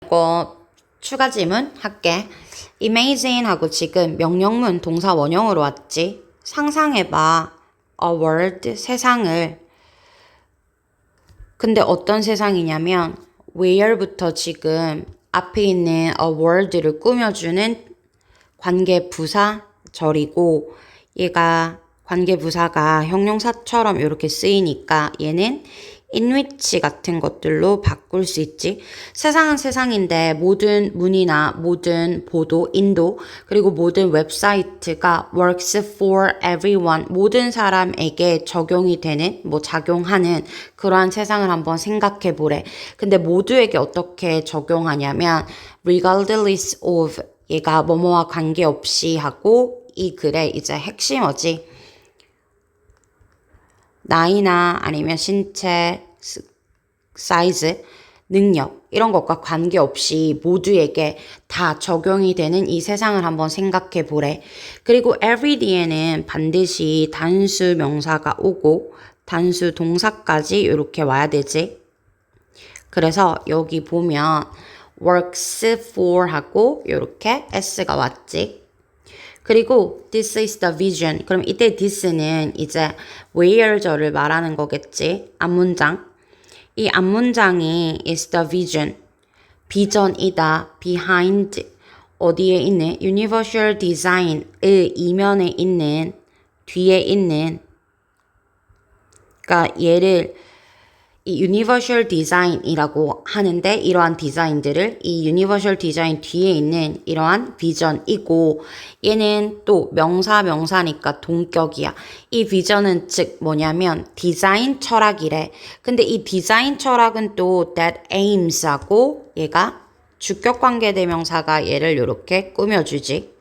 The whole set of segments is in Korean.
이거 추가 질문 할게. Amazing 하고 지금 명령문 동사 원형으로 왔지. 상상해봐. A world, 세상을. 근데 어떤 세상이냐면 where부터 지금 앞에 있는 a world를 꾸며주는 관계부사절이고 얘가 관계부사가 형용사처럼 이렇게 쓰이니까 얘는 in which 같은 것들로 바꿀 수 있지. 세상은 세상인데 모든 문이나 모든 보도, 인도, 그리고 모든 웹사이트가 works for everyone, 모든 사람에게 적용이 되는, 작용하는 그러한 세상을 한번 생각해 보래. 근데 모두에게 어떻게 적용하냐면 regardless of, 얘가 뭐뭐와 관계없이 하고 이 글의 이제 핵심어지. 나이나 아니면 신체, 사이즈, 능력 이런 것과 관계없이 모두에게 다 적용이 되는 이 세상을 한번 생각해 보래. 그리고 everyday에는 반드시 단수 명사가 오고 단수 동사까지 이렇게 와야 되지. 그래서 여기 보면 works for 하고 이렇게 s가 왔지. 그리고 this is the vision. 그럼 이때 this는 이제 where절을 말하는 거겠지. 앞문장. 이 앞문장이 is the vision. 비전이다. behind. 어디에 있는 universal design의 이면에 있는 뒤에 있는 그러니까 얘를 이 universal design이라고 하는데 이러한 디자인들을 이 universal design 뒤에 있는 이러한 비전이고 얘는 또 명사니까 동격이야. 이 비전은 즉 뭐냐면 디자인 철학이래. 근데 이 디자인 철학은 또 that aims하고 얘가 주격관계대명사가 얘를 이렇게 꾸며주지.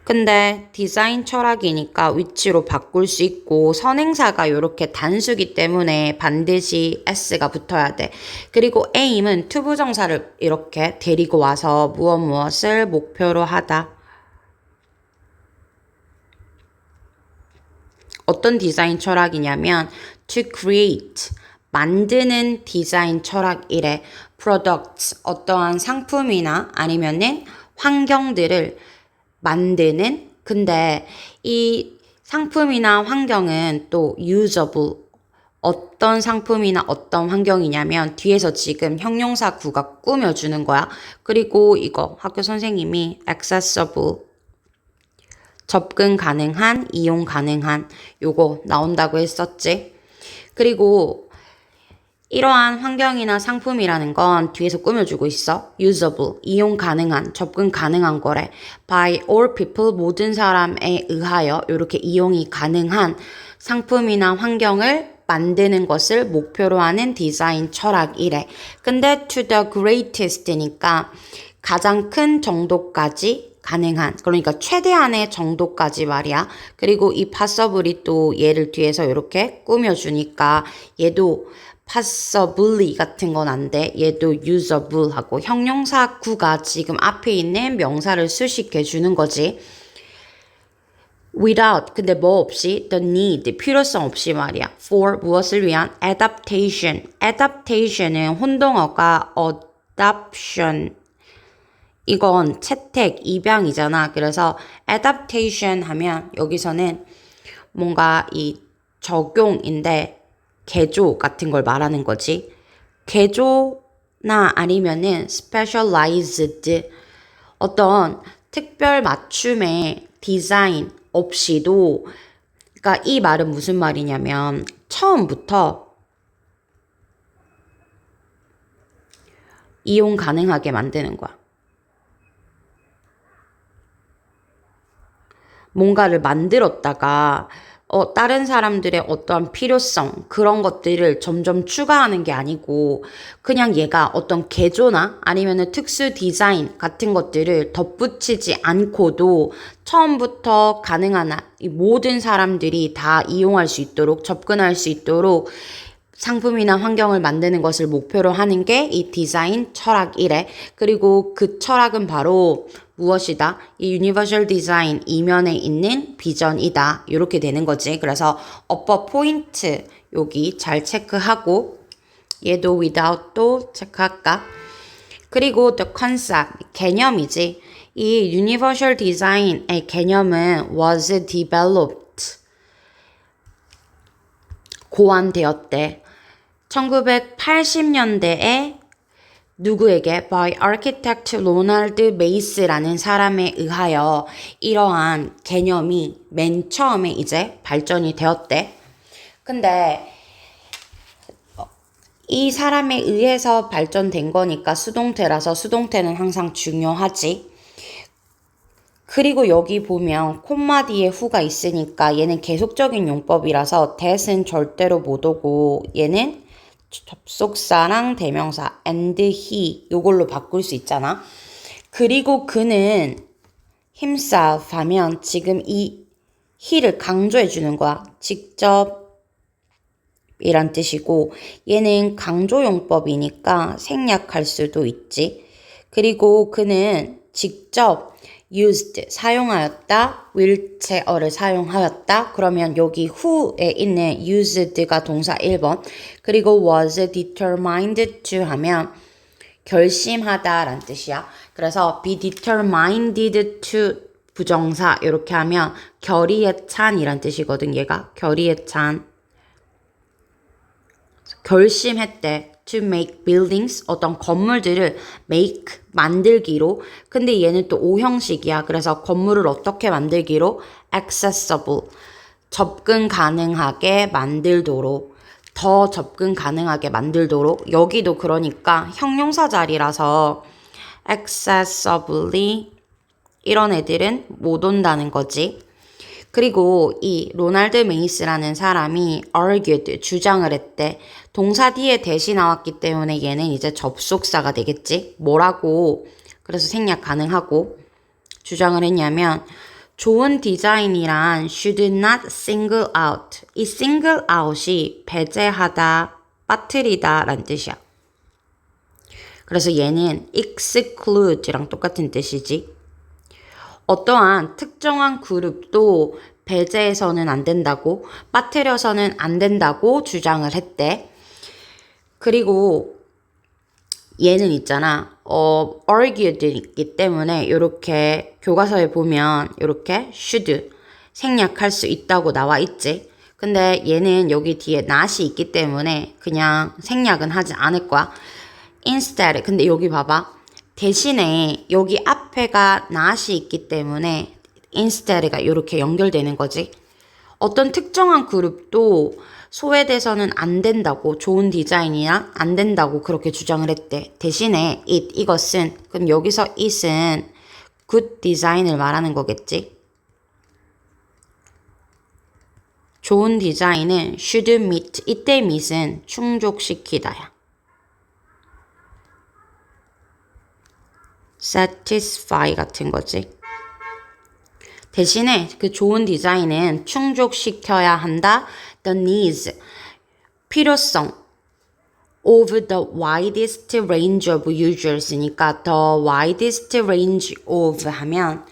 근데 디자인 철학이니까 위치로 바꿀 수 있고 선행사가 이렇게 단수기 때문에 반드시 s가 붙어야 돼. 그리고 aim은 투부정사를 이렇게 데리고 와서 무엇을 목표로 하다. 어떤 디자인 철학이냐면 to create, 만드는 디자인 철학이래. products, 어떠한 상품이나 아니면은 환경들을 만드는. 근데 이 상품이나 환경은 또 usable, 어떤 상품이나 어떤 환경이냐면 뒤에서 지금 형용사 구가 꾸며주는 거야. 그리고 이거 학교 선생님이 accessible, 접근 가능한, 이용 가능한 요거 나온다고 했었지. 그리고 이러한 환경이나 상품이라는 건 뒤에서 꾸며주고 있어. usable, 이용 가능한, 접근 가능한 거래. by all people, 모든 사람에 의하여 이렇게 이용이 가능한 상품이나 환경을 만드는 것을 목표로 하는 디자인 철학이래. 근데 to the greatest니까 가장 큰 정도까지 가능한, 그러니까 최대한의 정도까지 말이야. 그리고 이 passable이 또 얘를 뒤에서 이렇게 꾸며주니까 얘도 passably 같은 건 안 돼. 얘도 usable 하고 형용사 구가 지금 앞에 있는 명사를 수식해 주는 거지. without, 근데 뭐 없이, the need, 필요성 없이 말이야. for, 무엇을 위한, adaptation. adaptation은 혼동어가 adoption. 이건 채택, 입양이잖아. 그래서 adaptation 하면 여기서는 뭔가 이 적용인데 개조 같은 걸 말하는 거지. 개조나 아니면은 specialized, 어떤 특별 맞춤의 디자인 없이도, 그러니까 이 말은 무슨 말이냐면 처음부터 이용 가능하게 만드는 거야. 뭔가를 만들었다가 다른 사람들의 어떠한 필요성, 그런 것들을 점점 추가하는 게 아니고 그냥 얘가 어떤 개조나 아니면은 특수 디자인 같은 것들을 덧붙이지 않고도 처음부터 가능한 이 모든 사람들이 다 이용할 수 있도록, 접근할 수 있도록 상품이나 환경을 만드는 것을 목표로 하는 게 이 디자인 철학이래. 그리고 그 철학은 바로 무엇이다? 이 유니버셜 디자인 이면에 있는 비전이다. 이렇게 되는 거지. 그래서 어퍼 포인트 여기 잘 체크하고 얘도 without도 체크할까? 그리고 the concept, 개념이지. 이 universal design의 개념은 was developed, 고안되었대. 1980년대에 누구에게 by architect 로널드 메이스라는 사람에 의하여 이러한 개념이 맨 처음에 이제 발전이 되었대. 근데 이 사람에 의해서 발전된 거니까 수동태라서 수동태는 항상 중요하지. 그리고 여기 보면 콤마 뒤에 who가 있으니까 얘는 계속적인 용법이라서 that은 절대로 못 오고 얘는 접속사랑 대명사 and he 요걸로 바꿀 수 있잖아. 그리고 그는 himself 하면 지금 이 he를 강조해 주는 거야. 직접 이란 뜻이고 얘는 강조용법이니까 생략할 수도 있지. 그리고 그는 직접 used 사용하였다, will체어를 사용하였다. 그러면 여기 who에 있는 used가 동사 1번 그리고 was determined to 하면 결심하다 란 뜻이야. 그래서 be determined to 부정사 이렇게 하면 결의에 찬이란 뜻이거든. 얘가 결의에 찬 결심했대. to make buildings 어떤 건물들을 make 만들기로. 근데 얘는 또 오형식이야. 그래서 건물을 어떻게 만들기로 accessible 접근 가능하게 만들도록 더 접근 가능하게 만들도록. 여기도 그러니까 형용사 자리라서 accessibly 이런 애들은 못 온다는 거지. 그리고 이 로널드 메이스라는 사람이 argued, 주장을 했대. 동사 뒤에 대시 나왔기 때문에 얘는 이제 접속사가 되겠지. 뭐라고 그래서 생략 가능하고 주장을 했냐면 좋은 디자인이란 should not single out. 이 single out이 배제하다, 빠뜨리다 라는 뜻이야. 그래서 얘는 exclude랑 똑같은 뜻이지. 어떠한 특정한 그룹도 배제해서는 안 된다고, 빠뜨려서는 안 된다고 주장을 했대. 그리고 얘는 있잖아, argued 있기 때문에 이렇게 교과서에 보면 이렇게 should 생략할 수 있다고 나와 있지. 근데 얘는 여기 뒤에 not이 있기 때문에 그냥 생략은 하지 않을 거야. instead, 근데 여기 봐봐. 대신에 여기 앞에가 not이 있기 때문에 instead가 이렇게 연결되는 거지. 어떤 특정한 그룹도 소외돼서는 안 된다고, 좋은 디자인이나 안 된다고 그렇게 주장을 했대. 대신에 이것은, 그럼 여기서 it은 good design을 말하는 거겠지. 좋은 디자인은 should meet, 이때 meet은 충족시키다야. satisfy 같은 거지. 대신에 그 좋은 디자인은 충족시켜야 한다. the needs, 필요성 of the widest range of users니까 the widest range of 하면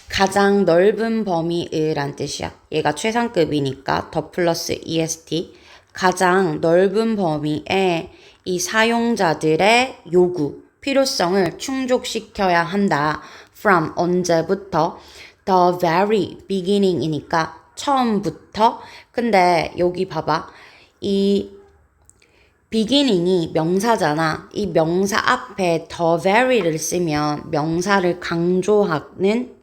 가장 넓은 범위의 란 뜻이야. 얘가 최상급이니까 더 플러스 est 가장 넓은 범위의 이 사용자들의 요구 필요성을 충족시켜야 한다. from 언제부터 the very beginning이니까 처음부터. 근데 여기 봐봐. 이 beginning이 명사잖아. 이 명사 앞에 the very를 쓰면 명사를 강조하는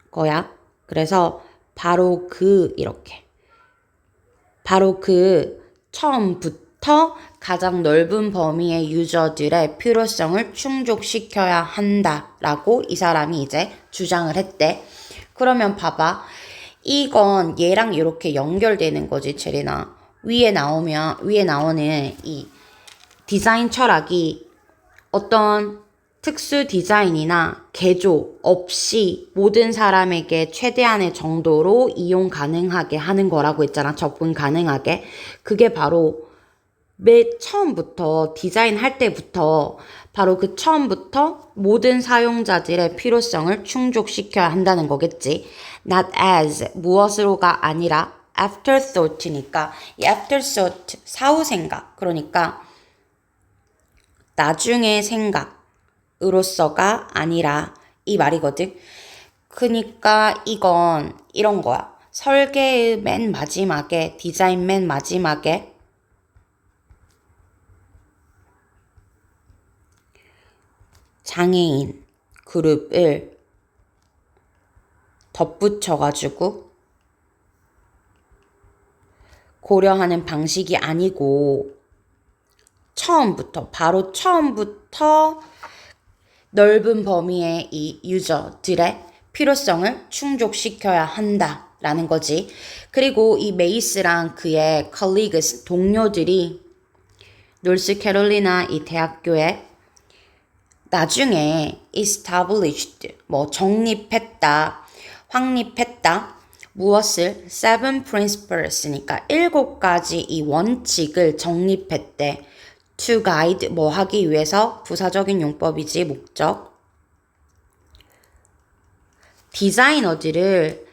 거야. 그래서 바로 이렇게 바로 처음부터 가장 넓은 범위의 유저들의 필요성을 충족시켜야 한다라고 이 사람이 이제 주장을 했대. 그러면 봐봐. 이건 얘랑 이렇게 연결되는 거지, 체리나. 위에 나오는 이 디자인 철학이 어떤 특수 디자인이나 개조 없이 모든 사람에게 최대한의 정도로 이용 가능하게 하는 거라고 했잖아. 접근 가능하게. 그게 바로 맨 처음부터 디자인할 때부터 바로 그 처음부터 모든 사용자들의 필요성을 충족시켜야 한다는 거겠지. Not as 무엇으로가 아니라 afterthought니까 이 afterthought 사후 생각 그러니까 나중에 생각 으로서가 아니라 이 말이거든. 그니까 이건 이런 거야. 설계의 맨 마지막에, 디자인 맨 마지막에 장애인 그룹을 덧붙여가지고 고려하는 방식이 아니고 바로 처음부터 넓은 범위의 이 유저들의 필요성을 충족시켜야 한다라는 거지. 그리고 이 메이스랑 그의 colleagues, 동료들이 노스캐롤리나 이 대학교에 나중에 established, 정립했다, 확립했다. 무엇을? seven principles니까 7가지 이 원칙을 정립했대. to guide, 하기 위해서 부사적인 용법이지, 목적. 디자이너들을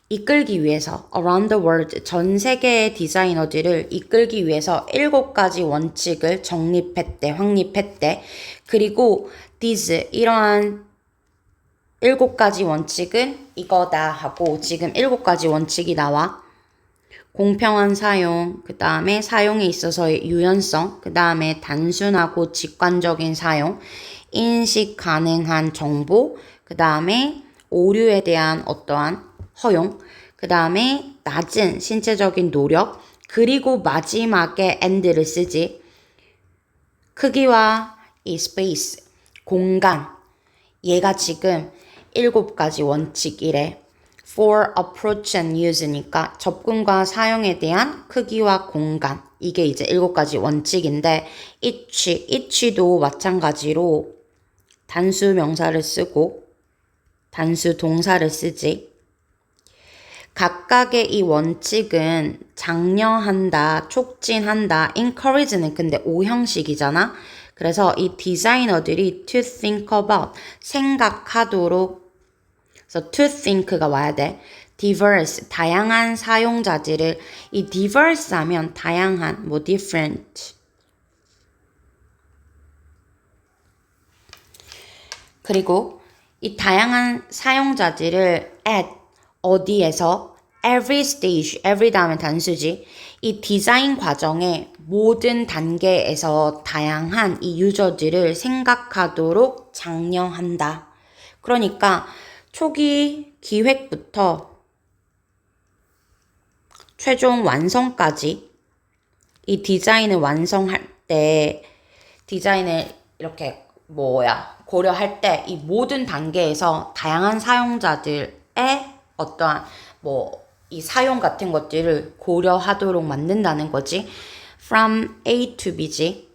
이끌기 위해서 around the world, 전 세계의 디자이너들을 이끌기 위해서 7가지 원칙을 정립했대, 확립했대. 그리고 these, 이러한 7가지 원칙은 이거다 하고 지금 7가지 원칙이 나와. 공평한 사용, 그 다음에 사용에 있어서의 유연성, 그 다음에 단순하고 직관적인 사용, 인식 가능한 정보, 그 다음에 오류에 대한 어떠한 허용, 그 다음에 낮은 신체적인 노력, 그리고 마지막에 and를 쓰지. 크기와 이 space, 공간. 얘가 지금 7가지 원칙이래. For approach and use니까 접근과 사용에 대한 크기와 공간. 이게 이제 7가지 원칙인데 each도 마찬가지로 단수 명사를 쓰고 단수 동사를 쓰지. 각각의 이 원칙은 장려한다, 촉진한다, encourage는 근데 오형식이잖아. 그래서 이 디자이너들이 to think about, 생각하도록, 그래서 to think가 와야 돼. diverse, 다양한 사용자들을, 이 diverse 하면 다양한, different. 그리고 이 다양한 사용자들을 at, 어디에서, every stage, every 다음에 단수지. 이 디자인 과정의 모든 단계에서 다양한 이 유저들을 생각하도록 장려한다. 그러니까 초기 기획부터 최종 완성까지 이 디자인을 완성할 때 디자인을 이렇게 고려할 때 이 모든 단계에서 다양한 사용자들의 어떠한 이 사용 같은 것들을 고려하도록 만든다는 거지. From A to B지.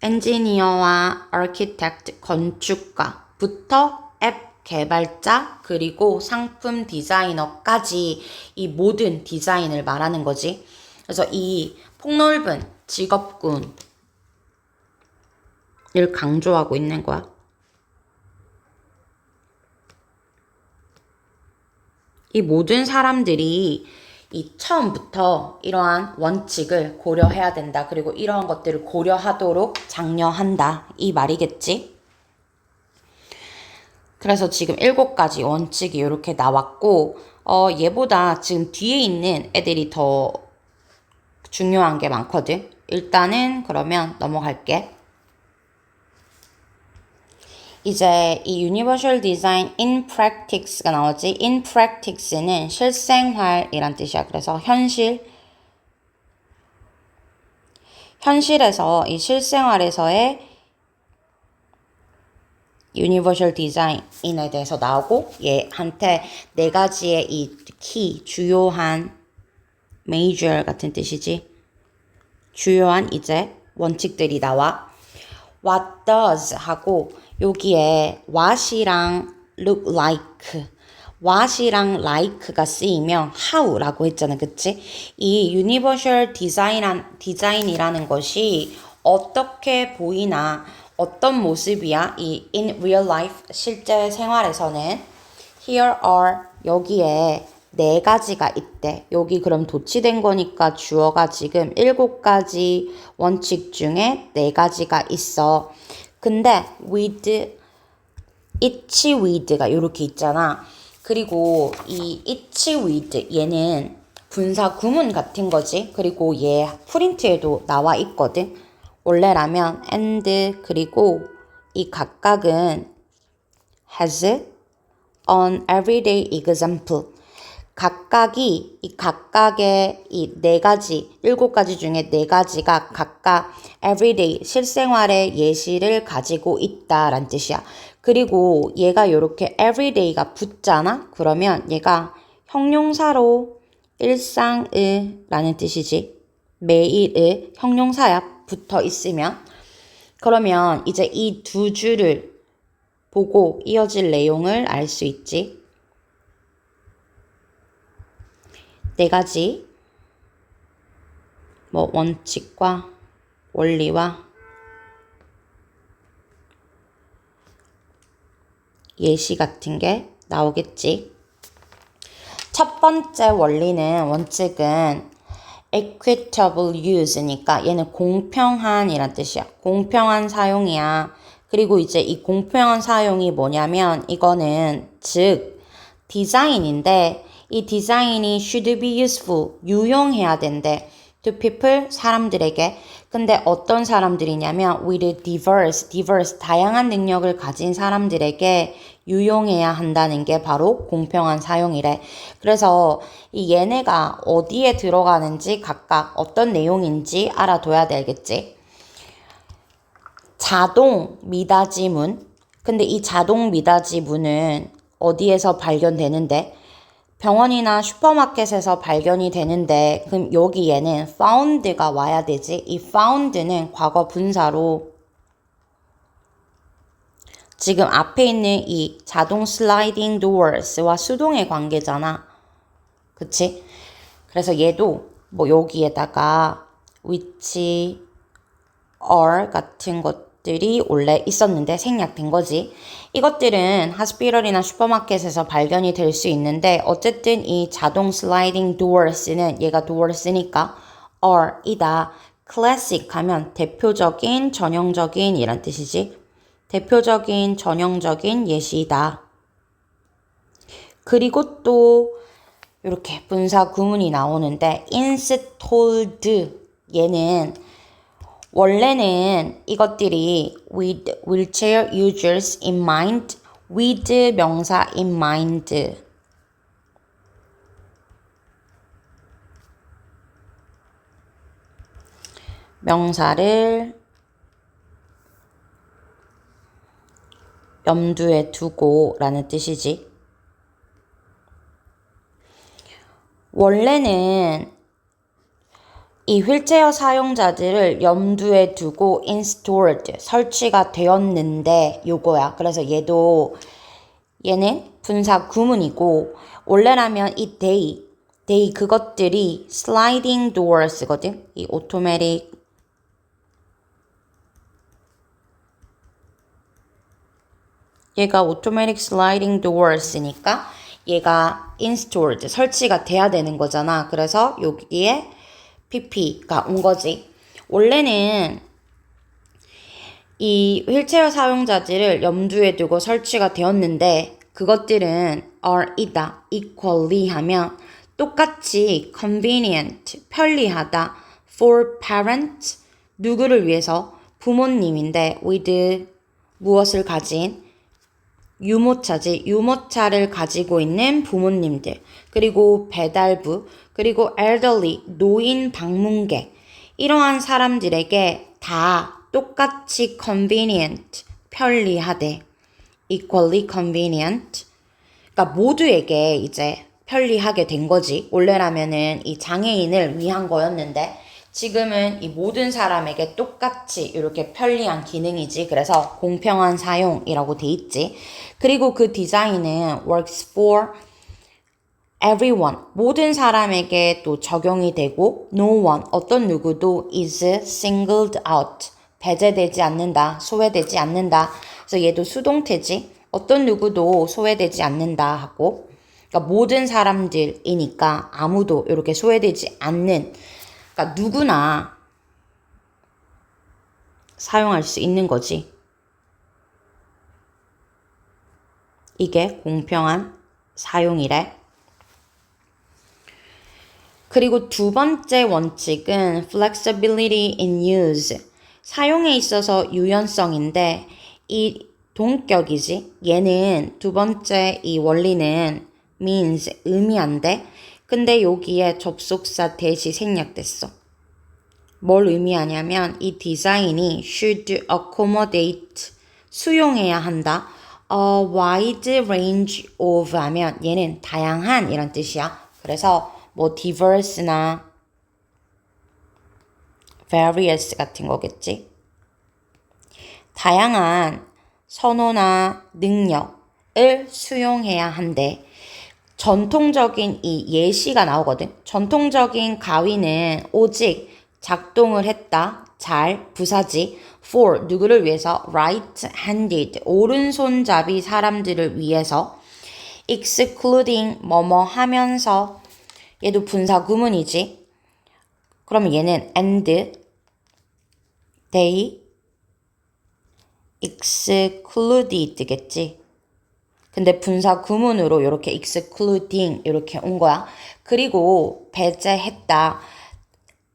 엔지니어와 아키텍트, 건축가부터 앱 개발자, 그리고 상품 디자이너까지 이 모든 디자인을 말하는 거지. 그래서 이 폭넓은 직업군을 강조하고 있는 거야. 이 모든 사람들이 이 처음부터 이러한 원칙을 고려해야 된다. 그리고 이러한 것들을 고려하도록 장려한다. 이 말이겠지? 그래서 지금 7가지 원칙이 이렇게 나왔고, 얘보다 지금 뒤에 있는 애들이 더 중요한 게 많거든. 일단은 그러면 넘어갈게. 이제 이 Universal Design in Practice가 나오지. In Practice는 실생활이란 뜻이야. 그래서 현실에서 이 실생활에서의 Universal Design에 대해서 나오고 얘한테 4가지의 이 키, 주요한 major 같은 뜻이지. 주요한 이제 원칙들이 나와. What does 하고 여기에 what이랑 look like, what이랑 like가 쓰이면 how라고 했잖아, 그치? 이 universal design이라는 것이 어떻게 보이나, 어떤 모습이야? 이 in real life, 실제 생활에서는 here are, 여기에 4가지가 있대. 여기 그럼 도치된 거니까 주어가 지금 7가지 원칙 중에 4가지가 있어. 근데 with itchy with가 이렇게 있잖아. 그리고 이 itchy with 얘는 분사 구문 같은 거지. 그리고 얘 프린트에도 나와 있거든. 원래라면 and 그리고 이 각각은 has an everyday example. 이 각각의 이 네 가지, 7가지 중에 4가지가 각각 everyday 실생활의 예시를 가지고 있다란 뜻이야. 그리고 얘가 이렇게 everyday가 붙잖아? 그러면 얘가 형용사로 일상의 라는 뜻이지. 매일의 형용사야 붙어 있으면. 그러면 이제 이 두 줄을 보고 이어질 내용을 알 수 있지. 4가지 원칙과 원리와 예시 같은 게 나오겠지. 첫 번째 원칙은 equitable use니까 얘는 공평한이란 뜻이야. 공평한 사용이야. 그리고 이제 이 공평한 사용이 뭐냐면 이거는 즉 디자인인데 이 디자인이 should be useful, 유용해야 된대. to people, 사람들에게. 근데 어떤 사람들이냐면 with diverse, 다양한 능력을 가진 사람들에게 유용해야 한다는 게 바로 공평한 사용이래. 그래서 이 얘네가 어디에 들어가는지 각각 어떤 내용인지 알아둬야 되겠지. 자동 미닫이문. 근데 이 자동 미닫이문은 어디에서 발견되는데? 병원이나 슈퍼마켓에서 발견이 되는데 그럼 여기에는 found가 와야 되지. 이 found는 과거 분사로 지금 앞에 있는 이 자동 슬라이딩 doors와 수동의 관계잖아. 그치? 그래서 얘도 여기에다가 which are 같은 것들이 원래 있었는데 생략된 거지. 이것들은 하스피럴이나 슈퍼마켓에서 발견이 될 수 있는데 어쨌든 이 자동 슬라이딩 doors는 얘가 doors니까 are 이다. classic 하면 대표적인, 전형적인 이란 뜻이지. 대표적인, 전형적인 예시다. 그리고 또 이렇게 분사 구문이 나오는데 installed 얘는 원래는 이것들이 with wheelchair users in mind, with 명사 in mind. 명사를 염두에 두고 라는 뜻이지. 원래는 이 휠체어 사용자들을 염두에 두고 installed, 설치가 되었는데 요거야. 그래서 얘는 분사 구문이고 원래라면 이 they 그것들이 sliding doors거든. 이 automatic 얘가 automatic sliding doors니까 얘가 installed, 설치가 돼야 되는 거잖아. 그래서 여기에 pp가 온 거지. 원래는 이 휠체어 사용자들을 염두에 두고 설치가 되었는데 그것들은 are 이다. equally 하면 똑같이 convenient, 편리하다. for parents, 누구를 위해서? 부모님인데 with 무엇을 가진? 유모차지. 유모차를 가지고 있는 부모님들. 그리고 배달부. 그리고 elderly, 노인 방문객. 이러한 사람들에게 다 똑같이 convenient, 편리하대. equally convenient. 그러니까 모두에게 이제 편리하게 된 거지. 원래라면은 이 장애인을 위한 거였는데 지금은 이 모든 사람에게 똑같이 이렇게 편리한 기능이지. 그래서 공평한 사용이라고 돼 있지. 그리고 그 디자인은 works for everyone. 모든 사람에게 또 적용이 되고 no one, 어떤 누구도 is singled out. 배제되지 않는다. 소외되지 않는다. 그래서 얘도 수동태지. 어떤 누구도 소외되지 않는다 하고. 그러니까 모든 사람들이니까 아무도 이렇게 소외되지 않는, 그러니까 누구나 사용할 수 있는 거지. 이게 공평한 사용이래. 그리고 두 번째 원칙은 flexibility in use. 사용에 있어서 유연성인데 이 동격이지. 얘는 두 번째 이 원리는 means 의미한데 근데 여기에 접속사 대시 생략됐어. 뭘 의미하냐면 이 디자인이 should accommodate 수용해야 한다. A wide range of 하면 얘는 다양한 이란 뜻이야. 그래서 뭐 diverse나 various 같은 거겠지. 다양한 선호나 능력을 수용해야 한대. 전통적인 이 예시가 나오거든. 전통적인 가위는 오직 작동을 했다. 잘, 부사지. for, 누구를 위해서? right-handed, 오른손잡이 사람들을 위해서. excluding, 뭐뭐 하면서. 얘도 분사 구문이지. 그러면 얘는 and, they, excluded겠지. 근데 분사 구문으로 이렇게 excluding 이렇게 온 거야. 그리고 배제했다.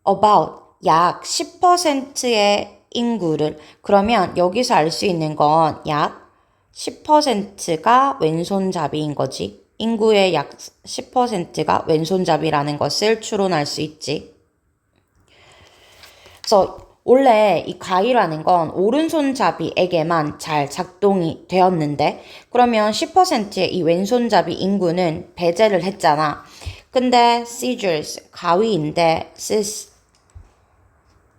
about 약 10%의 인구를. 그러면 여기서 알 수 있는 건 약 10%가 왼손잡이인 거지. 인구의 약 10%가 왼손잡이라는 것을 추론할 수 있지. 그래서 원래 이 가위라는 건 오른손잡이에게만 잘 작동이 되었는데 그러면 10%의 이 왼손잡이 인구는 배제를 했잖아. 근데 scissors, 가위인데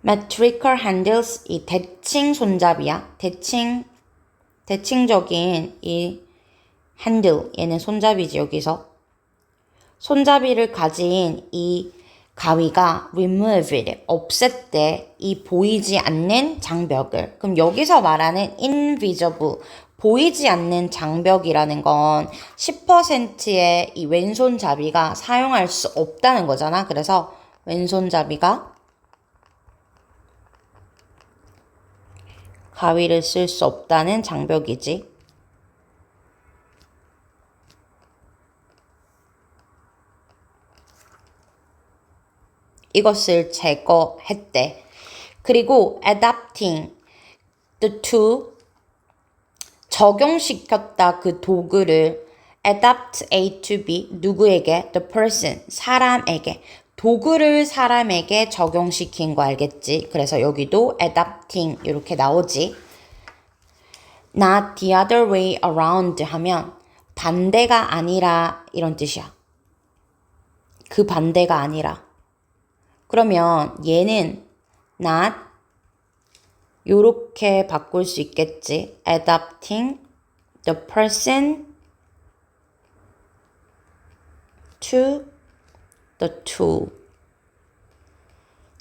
symmetrical handles, 이 대칭 손잡이야. 대칭적인 이 핸들, 얘는 손잡이지 여기서. 손잡이를 가진 이 가위가 removed, 없앴대 이 보이지 않는 장벽을. 그럼 여기서 말하는 invisible, 보이지 않는 장벽이라는 건 10%의 이 왼손잡이가 사용할 수 없다는 거잖아. 그래서 왼손잡이가 가위를 쓸 수 없다는 장벽이지. 이것을 제거했대. 그리고 adapting the tool, 적용시켰다 그 도구를. adapt A to B, 누구에게? the person, 사람에게. 도구를 사람에게 적용시킨 거 알겠지? 그래서 여기도 adapting 이렇게 나오지. Not the other way around 하면 반대가 아니라 이런 뜻이야. 그 반대가 아니라. 그러면 얘는 not 요렇게 바꿀 수 있겠지. adapting the person to the tool.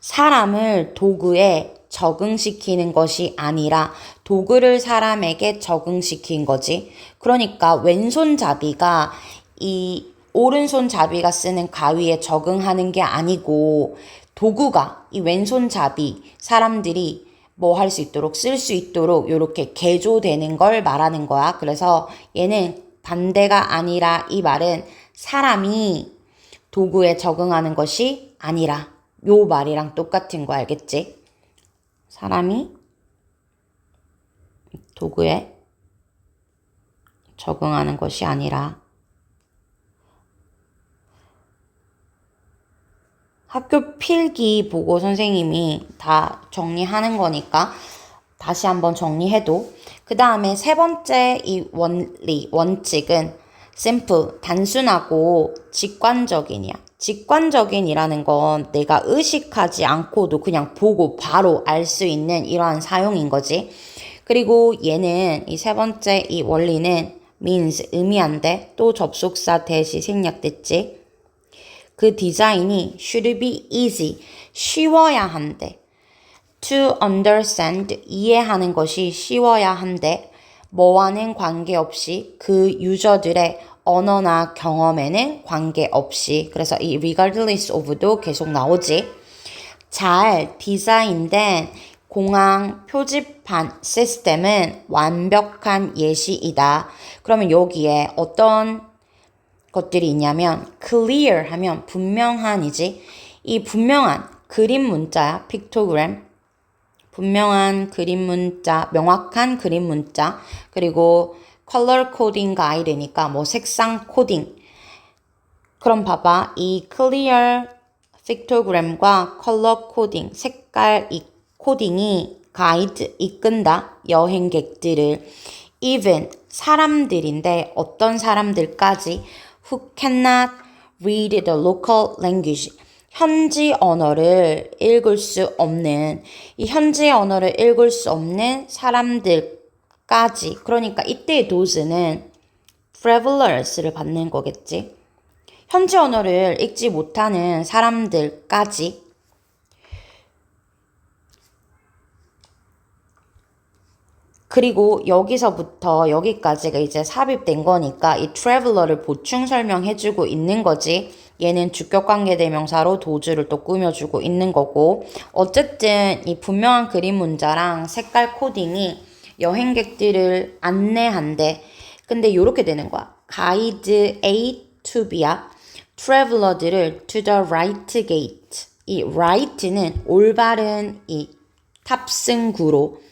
사람을 도구에 적응시키는 것이 아니라 도구를 사람에게 적응시킨 거지. 그러니까 왼손잡이가 이 오른손잡이가 쓰는 가위에 적응하는 게 아니고 도구가 이 왼손잡이 사람들이 뭐 할 수 있도록 쓸 수 있도록 이렇게 개조되는 걸 말하는 거야. 그래서 얘는 반대가 아니라 이 말은 사람이 도구에 적응하는 것이 아니라 요 말이랑 똑같은 거 알겠지? 사람이 도구에 적응하는 것이 아니라 학교 필기 보고 선생님이 다 정리하는 거니까 다시 한번 정리해도 그 다음에 세 번째 이 원칙은 simple, 단순하고 직관적인이야. 직관적인이라는 건 내가 의식하지 않고도 그냥 보고 바로 알 수 있는 이러한 사용인 거지. 그리고 얘는 이 세 번째 이 원리는 means, 의미한데 또 접속사 대시 생략됐지. 그 디자인이 should be easy, 쉬워야 한대. to understand, 이해하는 것이 쉬워야 한대. 뭐와는 관계없이 그 유저들의 언어나 경험에는 관계없이. 그래서 이 regardless of도 계속 나오지. 잘 디자인된 공항 표지판 시스템은 완벽한 예시이다. 그러면 여기에 어떤 것들이 있냐면 clear 하면 분명한이지. 이 분명한 그림 문자야. 픽토그램. 분명한 그림 문자, 명확한 그림 문자. 그리고 컬러 코딩 가이드니까 뭐 색상 코딩. 그럼 봐봐. 이 clear 픽토그램과 컬러 코딩, 색깔 이 코딩이 가이드 이끈다. 여행객들을. even 사람들인데 어떤 사람들까지 who cannot read the local language. 현지 언어를 읽을 수 없는 이 현지 언어를 읽을 수 없는 사람들까지. 그러니까 이때의 those는 travelers를 받는 거겠지. 현지 언어를 읽지 못하는 사람들까지. 그리고 여기서부터 여기까지가 이제 삽입된 거니까 이 traveler를 보충 설명해주고 있는 거지. 얘는 주격관계대명사로 도주를 또 꾸며주고 있는 거고. 어쨌든 이 분명한 그림 문자랑 색깔 코딩이 여행객들을 안내한대. 근데 이렇게 되는 거야. 가이드 A to B야. traveler들을 to the right gate. 이 right는 올바른 이 탑승구로.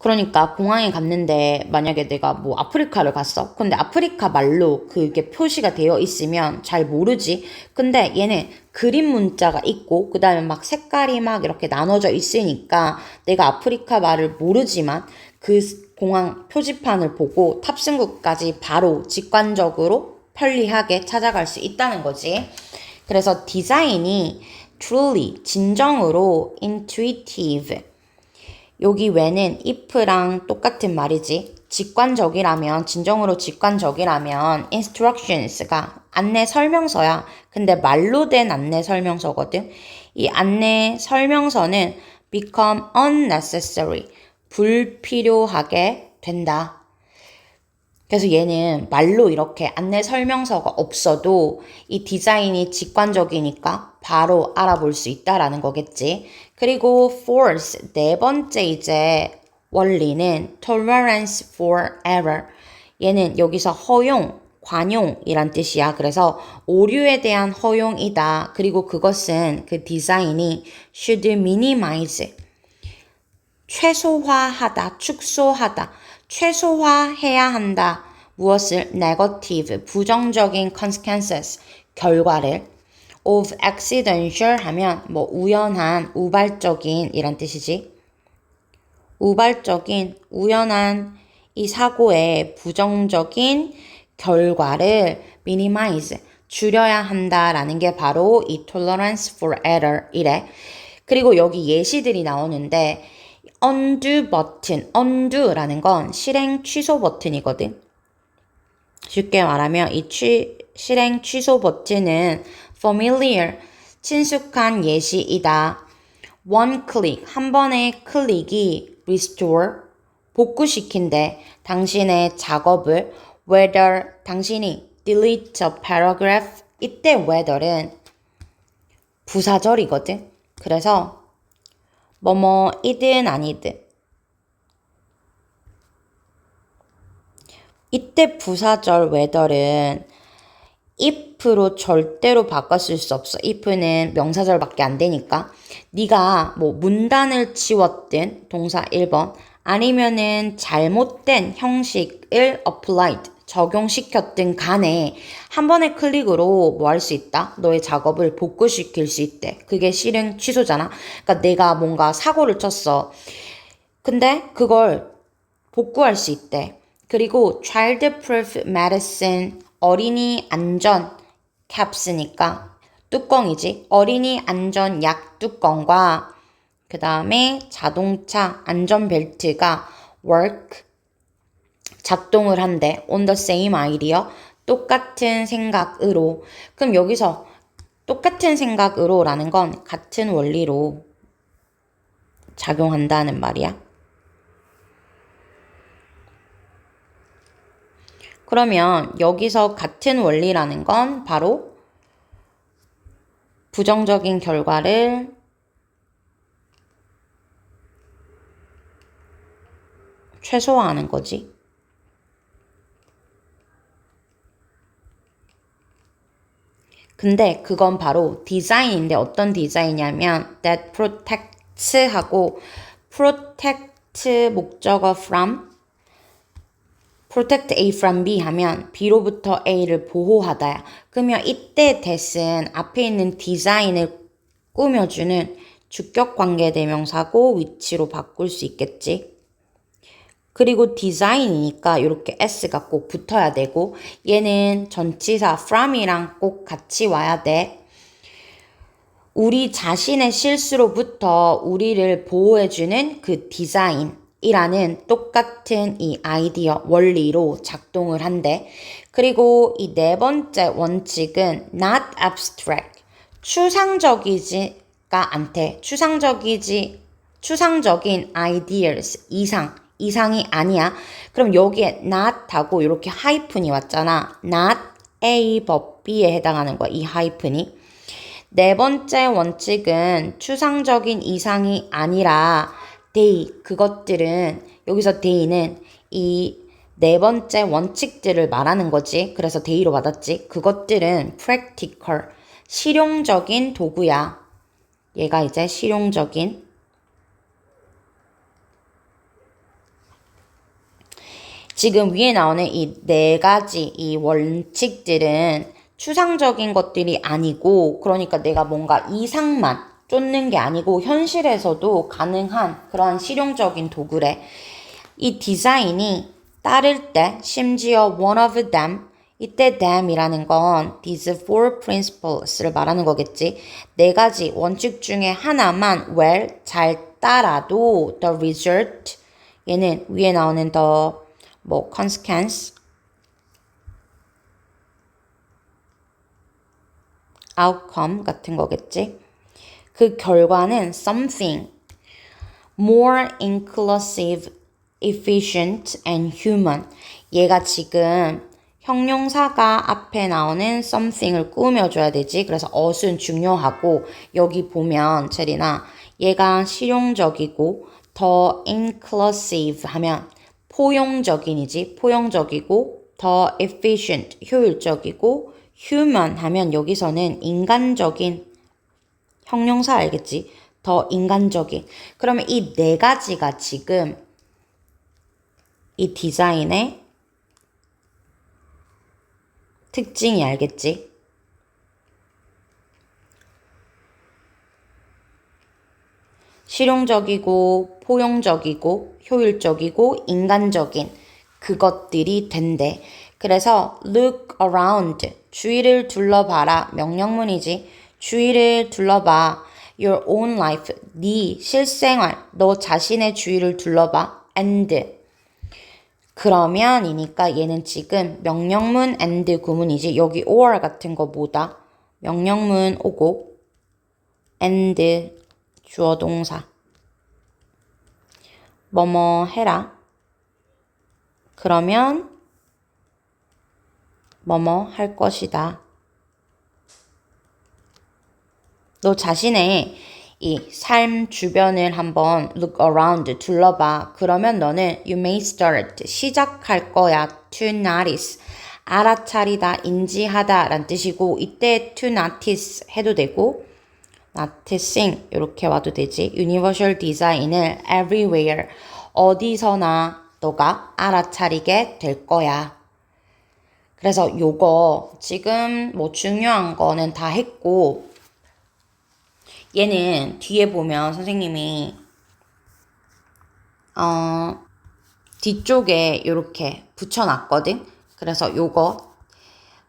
그러니까 공항에 갔는데 만약에 내가 뭐 아프리카를 갔어. 근데 아프리카 말로 그게 표시가 되어 있으면 잘 모르지. 근데 얘는 그림 문자가 있고 그 다음에 막 색깔이 막 이렇게 나눠져 있으니까 내가 아프리카 말을 모르지만 그 공항 표지판을 보고 탑승구까지 바로 직관적으로 편리하게 찾아갈 수 있다는 거지. 그래서 디자인이 truly 진정으로 intuitive. 여기 왜는 if랑 똑같은 말이지. 직관적이라면, 진정으로 직관적이라면 instructions가 안내 설명서야. 근데 말로 된 안내 설명서거든. 이 안내 설명서는 become unnecessary. 불필요하게 된다. 그래서 얘는 말로 이렇게 안내 설명서가 없어도 이 디자인이 직관적이니까 바로 알아볼 수 있다라는 거겠지. 그리고 fourth, 네 번째 이제 원리는 tolerance for error. 얘는 여기서 허용, 관용이란 뜻이야. 그래서 오류에 대한 허용이다. 그리고 그것은 그 디자인이 should minimize. 최소화하다, 축소하다, 최소화해야 한다. 무엇을? negative, 부정적인 consequences, 결과를. of accidental 하면 뭐 우연한, 우발적인 이란 뜻이지. 우발적인, 우연한 이 사고의 부정적인 결과를 minimize, 줄여야 한다라는 게 바로 이 tolerance for error 이래. 그리고 여기 예시들이 나오는데 undo 버튼, undo라는 건 실행 취소 버튼이거든. 쉽게 말하면 이 실행 취소 버튼은 familiar, 친숙한 예시이다. one click, 한 번의 클릭이 restore, 복구시킨대. 당신의 작업을 whether, 당신이 delete a paragraph, 이때 whether은 부사절이거든. 그래서 뭐뭐이든 아니든 이때 부사절 whether은 if로 절대로 바꿨을 수 없어. if는 명사절밖에 안 되니까. 네가 뭐 문단을 지웠든 동사 1번 아니면은 잘못된 형식을 applied 적용시켰든 간에 한 번의 클릭으로 뭐 할 수 있다? 너의 작업을 복구시킬 수 있대. 그게 실행 취소잖아. 그러니까 내가 뭔가 사고를 쳤어. 근데 그걸 복구할 수 있대. 그리고 child-proof medicine, 어린이 안전 caps니까 뚜껑이지. 어린이 안전 약 뚜껑과 그 다음에 자동차 안전벨트가 work, 작동을 한대. on the same idea, 똑같은 생각으로. 그럼 여기서 똑같은 생각으로 라는 건 같은 원리로 작용한다는 말이야. 그러면 여기서 같은 원리라는 건 바로 부정적인 결과를 최소화하는 거지. 근데 그건 바로 디자인인데 어떤 디자인이냐면 that protects 하고 protect 목적어 from protect A from B 하면 B로부터 A를 보호하다야. 그러면 이때 that은 앞에 있는 디자인을 꾸며주는 주격관계대명사고 위치로 바꿀 수 있겠지. 그리고 디자인이니까 이렇게 s가 꼭 붙어야 되고 얘는 전치사 from이랑 꼭 같이 와야 돼. 우리 자신의 실수로부터 우리를 보호해주는 그 디자인이라는 똑같은 이 아이디어 원리로 작동을 한대. 그리고 이 네 번째 원칙은 not abstract, 추상적이지가 않대. 추상적인 ideas, 이상이 아니야. 그럼 여기에 not하고 이렇게 하이픈이 왔잖아. not A but B에 해당하는 거야. 이 하이픈이. 네 번째 원칙은 추상적인 이상이 아니라 그것들은 여기서 they는 이 네 번째 원칙들을 말하는 거지. 그래서 they로 받았지. 그것들은 practical, 실용적인 도구야. 얘가 이제 실용적인. 지금 위에 나오는 이 네 가지 이 원칙들은 추상적인 것들이 아니고, 그러니까 내가 뭔가 이상만 쫓는 게 아니고 현실에서도 가능한 그러한 실용적인 도구래. 이 디자인이 따를 때 심지어 one of them, 이때 them이라는 건 these four principles를 말하는 거겠지. 네 가지 원칙 중에 하나만 잘 따라도 the result, 얘는 위에 나오는 the consequence, outcome 같은 거겠지. 그 결과는 something more inclusive, efficient and human. 얘가 지금 형용사가 앞에 나오는 something을 꾸며줘야 되지. 그래서 ot은 중요하고 여기 보면 체리나 얘가 실용적이고 더 inclusive 하면 포용적인이지. 포용적이고 더 efficient, 효율적이고 human 하면 여기서는 인간적인 형용사 알겠지? 더 인간적인. 그러면 이 네 가지가 지금 이 디자인의 특징이 알겠지? 실용적이고 포용적이고 효율적이고 인간적인 그것들이 된대. 그래서 look around, 주위를 둘러봐라. 명령문이지. 주위를 둘러봐. Your own life, 네 실생활, 너 자신의 주위를 둘러봐. And, 그러면이니까 얘는 지금 명령문 and 구문이지. 여기 or 같은 거 뭐다? 명령문 오고 and 주어 동사. 뭐뭐 해라. 그러면 뭐뭐 할 것이다. 너 자신의 이 삶 주변을 한번 look around, 둘러봐. 그러면 너는 you may start, 시작할 거야. to notice, 알아차리다, 인지하다 라는 뜻이고 이때 to notice 해도 되고 noticing 이렇게 와도 되지. universal design을 everywhere, 어디서나 너가 알아차리게 될 거야. 그래서 요거 지금 중요한 거는 다 했고 얘는 뒤에 보면 선생님이 뒤쪽에 이렇게 붙여놨거든. 그래서 요거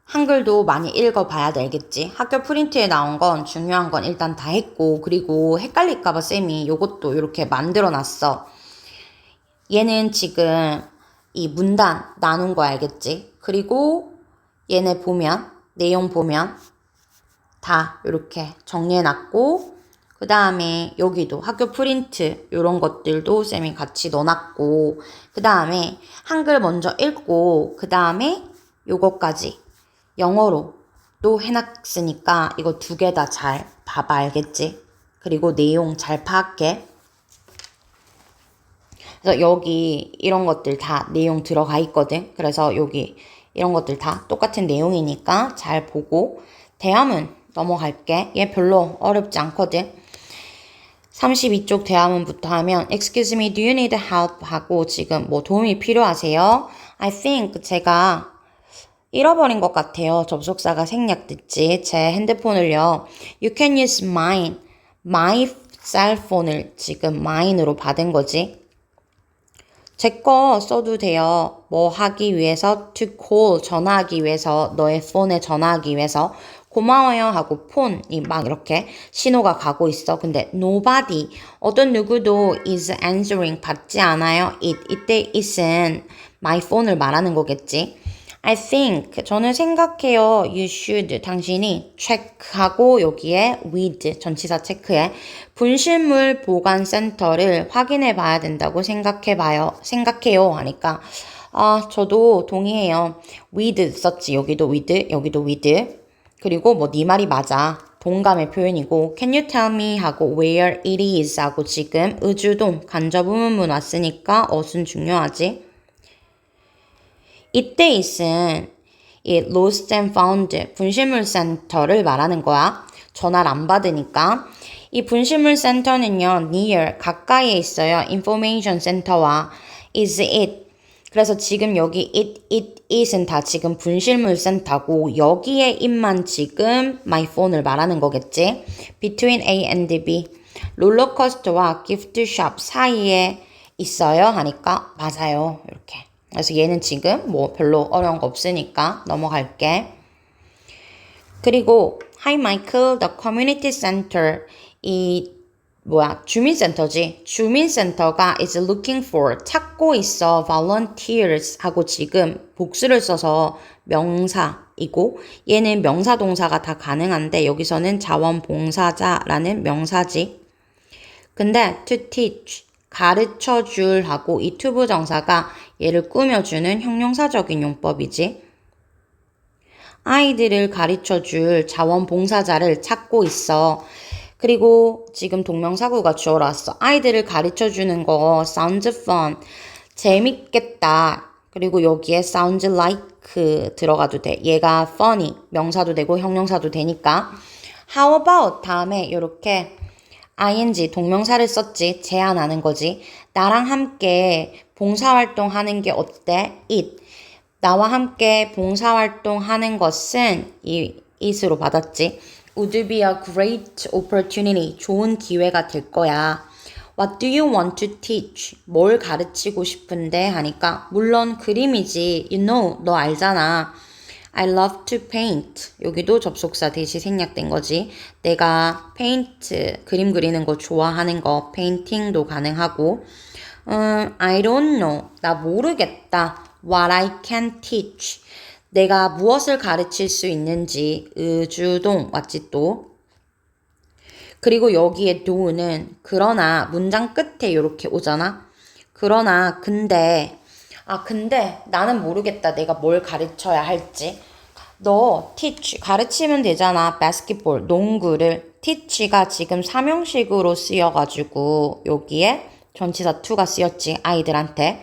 한글도 많이 읽어봐야 되겠지. 학교 프린트에 나온 건 중요한 건 일단 다 했고 그리고 헷갈릴까봐 쌤이 요것도 이렇게 만들어놨어. 얘는 지금 이 문단 나눈 거 알겠지? 그리고 얘네 보면 내용 보면 다 이렇게 정리해놨고 그 다음에 여기도 학교 프린트 이런 것들도 쌤이 같이 넣어놨고 그 다음에 한글 먼저 읽고 그 다음에 요거까지 영어로 또 해놨으니까 이거 두 개 다 잘 봐봐, 알겠지? 그리고 내용 잘 파악해. 그래서 여기 이런 것들 다 내용 들어가 있거든. 그래서 여기 이런 것들 다 똑같은 내용이니까 잘 보고 대화문 넘어갈게. 얘 별로 어렵지 않거든. 32쪽 대화문부터 하면 Excuse me, do you need help? 하고 지금 뭐 도움이 필요하세요? I think 제가 잃어버린 것 같아요. 접속사가 생략됐지. 제 핸드폰을요. You can use mine. My cell phone을 지금 mine으로 받은 거지. 제 거 써도 돼요. 뭐 하기 위해서 to call 전화하기 위해서 너의 폰에 전화하기 위해서 고마워요 하고 폰이 막 이렇게 신호가 가고 있어. 근데 nobody 어떤 누구도 is answering 받지 않아요. 이때 it은 my phone을 말하는 거겠지. I think 저는 생각해요. You should 당신이 check하고 여기에 with 전치사 체크해 분실물 보관 센터를 확인해 봐야 된다고 생각해요 하니까 저도 동의해요. with 썼지. 여기도 with 그리고 뭐 네 말이 맞아. 동감의 표현이고 can you tell me 하고 where it is 하고 지금 의주동 간접 의문문 왔으니까 어순 중요하지. 이때 있은 이 lost and found 분실물 센터를 말하는 거야. 전화를 안 받으니까. 이 분실물 센터는요, near, 가까이에 있어요. information 센터와 is it. 그래서 지금 여기 it is은 다 지금 분실물 센터고 여기에 it만 지금 my phone을 말하는 거겠지. between A and B. 롤러코스터와 기프트숍 사이에 있어요 하니까 맞아요. 이렇게. 그래서 얘는 지금 뭐 별로 어려운 거 없으니까 넘어갈게. 그리고 Hi Michael, the community center 주민센터지. 주민센터가 is looking for 찾고 있어 volunteers 하고 지금 복수를 써서 명사이고 얘는 명사 동사가 다 가능한데 여기서는 자원봉사자라는 명사지. 근데 to teach 가르쳐 줄 하고 이 투부정사가 얘를 꾸며주는 형용사적인 용법이지. 아이들을 가르쳐 줄 자원봉사자를 찾고 있어. 그리고 지금 동명사구가 주어로 왔어. 아이들을 가르쳐 주는 거 sounds fun. 재밌겠다. 그리고 여기에 sounds like 들어가도 돼. 얘가 funny 명사도 되고 형용사도 되니까. How about 다음에 이렇게 ing 동명사를 썼지. 제안하는 거지. 나랑 함께 봉사활동 하는 게 어때? it. 나와 함께 봉사활동 하는 것은 이 it으로 받았지. would be a great opportunity. 좋은 기회가 될 거야. What do you want to teach? 뭘 가르치고 싶은데? 하니까 물론 그림이지. You know, 너 알잖아. I love to paint. 여기도 접속사 대시 생략된 거지. 내가 paint, 그림 그리는 거 좋아하는 거, painting도 가능하고. I don't know. 나 모르겠다. What I can teach. 내가 무엇을 가르칠 수 있는지. 의주동 왔지 또. 그리고 여기에 do는 그러나 문장 끝에 이렇게 오잖아. 그러나 근데 나는 모르겠다. 내가 뭘 가르쳐야 할지. 너 teach 가르치면 되잖아. basketball 농구를. teach가 지금 삼형식으로 쓰여가지고 여기에 전치사 to가 쓰였지. 아이들한테.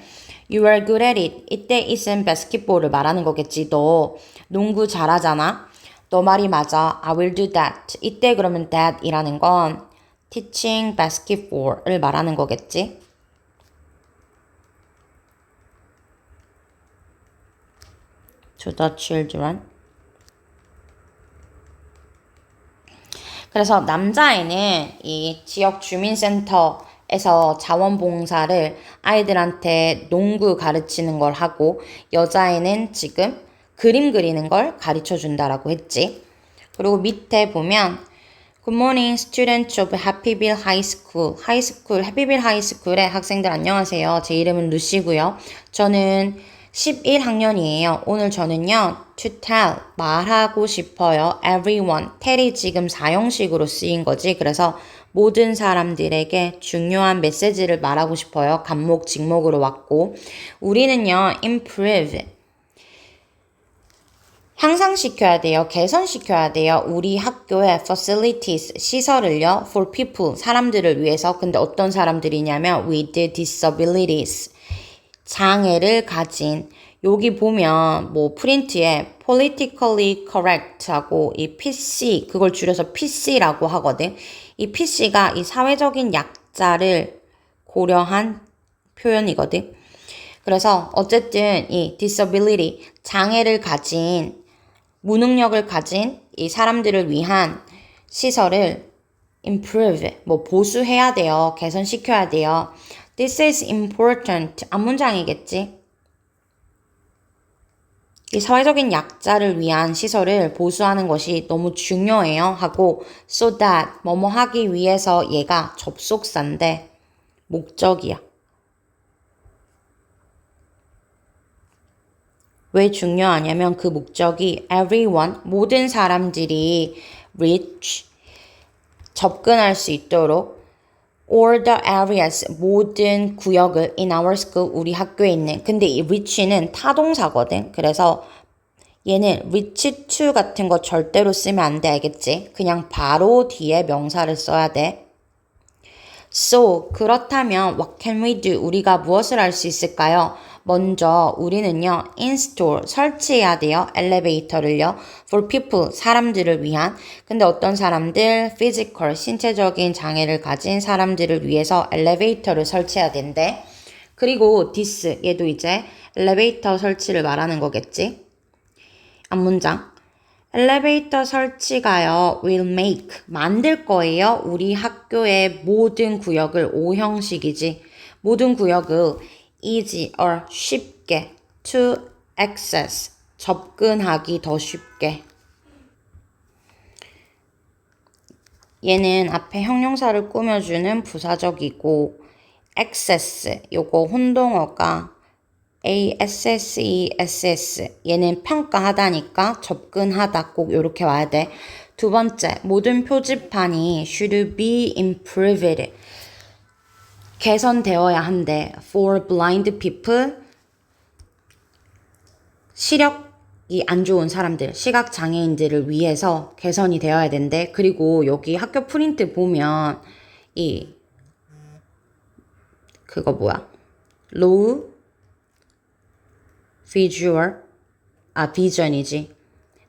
You are good at it. 이때 it은 basketball을 말하는 거겠지. 너 농구 잘하잖아. 너 말이 맞아. I will do that. 이때 그러면 that 이라는 건 teaching basketball을 말하는 거겠지. To the children. 그래서 남자애는 이 지역 주민센터에서 자원봉사를 아이들한테 농구 가르치는 걸 하고 여자애는 지금 그림 그리는 걸 가르쳐 준다라고 했지. 그리고 밑에 보면 Good morning, students of Happyville High School. 해피빌 하이스쿨의 학생들 안녕하세요. 제 이름은 루시고요. 저는 11학년이에요. 오늘 저는요, to tell, 말하고 싶어요. everyone, tell이 지금 사형식으로 쓰인 거지. 그래서 모든 사람들에게 중요한 메시지를 말하고 싶어요. 간목, 직목으로 왔고. 우리는요, improve, 향상시켜야 돼요. 개선시켜야 돼요. 우리 학교의 facilities, 시설을요. for people, 사람들을 위해서. 근데 어떤 사람들이냐면 with disabilities, 장애를 가진. 여기 보면 뭐 프린트에 politically correct 하고 이 PC, 그걸 줄여서 PC라고 하거든. 이 PC가 이 사회적인 약자를 고려한 표현이거든. 그래서 어쨌든 이 disability, 장애를 가진, 무능력을 가진 이 사람들을 위한 시설을 improve, 뭐 보수해야 돼요. 개선시켜야 돼요. This is important. 앞문장이겠지. 이 사회적인 약자를 위한 시설을 보수하는 것이 너무 중요해요. 하고 so that 뭐뭐 하기 위해서 얘가 접속사인데 목적이야. 왜 중요하냐면 그 목적이 everyone, 모든 사람들이 reach, 접근할 수 있도록 all the areas, 모든 구역을 in our school, 우리 학교에 있는. 근데 이 reach는 타동사거든. 그래서 얘는 reach to 같은 거 절대로 쓰면 안 돼, 알겠지? 그냥 바로 뒤에 명사를 써야 돼. So, 그렇다면 what can we do? 우리가 무엇을 할 수 있을까요? 먼저 우리는요, install, 설치해야 돼요. 엘리베이터를요. for people, 사람들을 위한. 근데 어떤 사람들, physical, 신체적인 장애를 가진 사람들을 위해서 엘리베이터를 설치해야 된대. 그리고 this, 얘도 이제 엘리베이터 설치를 말하는 거겠지. 앞문장. 엘리베이터 설치가요, will make, 만들 거예요. 우리 학교의 모든 구역을 O형식이지. 모든 구역을 easy or 쉽게 to access, 접근하기 더 쉽게. 얘는 앞에 형용사를 꾸며주는 부사적이고 access, 요거 혼동어가 ASSESS, 얘는 평가하다니까 접근하다 꼭 이렇게 와야 돼. 두 번째, 모든 표지판이 should be improved, 개선되어야 한대. for blind people, 시력이 안 좋은 사람들, 시각장애인들을 위해서 개선이 되어야 된대. 그리고 여기 학교 프린트 보면 그거 뭐야? low visual, vision이지.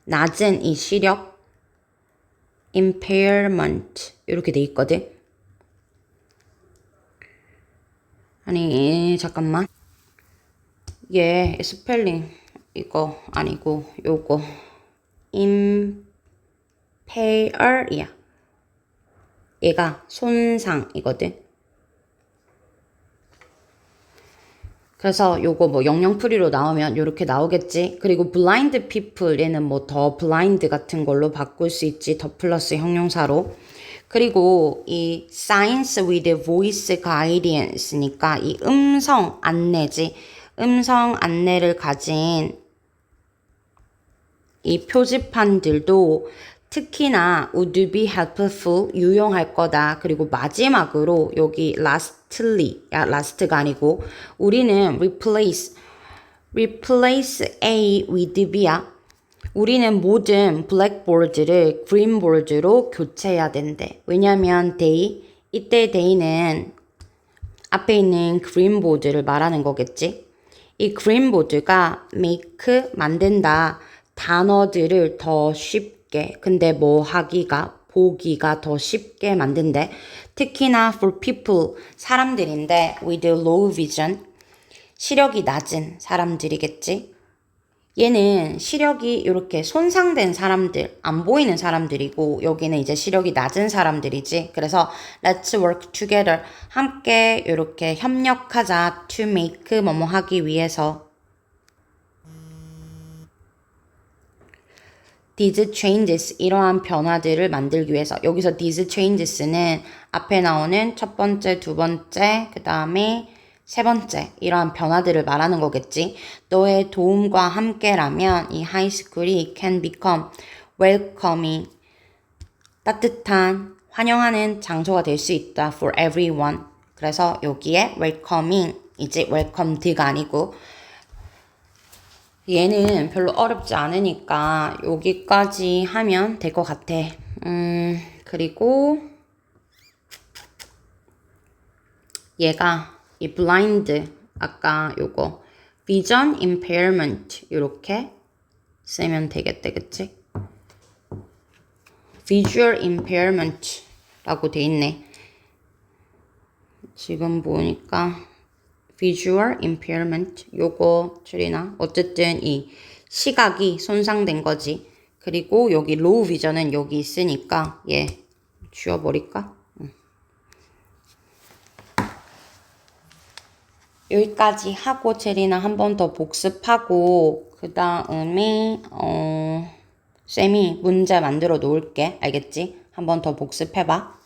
낮은 이 시력, impairment 이렇게 돼 있거든. 아니, 잠깐만. 얘 스펠링 이거 아니고 요거 impair이야. 얘가 손상이거든. 그래서 요거 뭐 영영풀이로 나오면 요렇게 나오겠지. 그리고 blind people, 얘는 뭐 더 blind 같은 걸로 바꿀 수 있지. 더 플러스 형용사로. 그리고 이 science with voice guidance니까 이 음성 안내지. 음성 안내를 가진 이 표지판들도 특히나 would be helpful, 유용할 거다. 그리고 마지막으로 여기 lastly, last가 아니고 우리는 replace A with B야. 우리는 모든 블랙보드를 그린보드로 교체해야 된대. 왜냐면 이때 day는 앞에 있는 그린보드를 말하는 거겠지. 이 그린보드가 make, 만든다. 단어들을 더 쉽게, 근데 뭐 하기가, 보기가 더 쉽게 만든대. 특히나 for people, 사람들인데 with low vision, 시력이 낮은 사람들이겠지. 얘는 시력이 이렇게 손상된 사람들, 안 보이는 사람들이고 여기는 이제 시력이 낮은 사람들이지. 그래서 let's work together, 함께 이렇게 협력하자. to make, 뭐뭐 하기 위해서. these changes, 이러한 변화들을 만들기 위해서. 여기서 these changes는 앞에 나오는 첫 번째, 두 번째, 그 다음에 세 번째, 이러한 변화들을 말하는 거겠지. 너의 도움과 함께라면 이 하이스쿨이 can become welcoming, 따뜻한, 환영하는 장소가 될 수 있다. for everyone. 그래서 여기에 welcoming, 이제 welcomed가 아니고 얘는 별로 어렵지 않으니까 여기까지 하면 될 것 같아. 그리고 얘가 이 blind 아까 요거 vision impairment 이렇게 쓰면 되겠대, 그치? visual impairment 라고 돼 있네. 지금 보니까 visual impairment 요거 줄이나 어쨌든 이 시각이 손상된 거지. 그리고 여기 low vision은 여기 있으니까 얘 지워버릴까? 여기까지 하고 체리나 한 번 더 복습하고 그 다음에 쌤이 문제 만들어 놓을게. 알겠지? 한 번 더 복습해봐.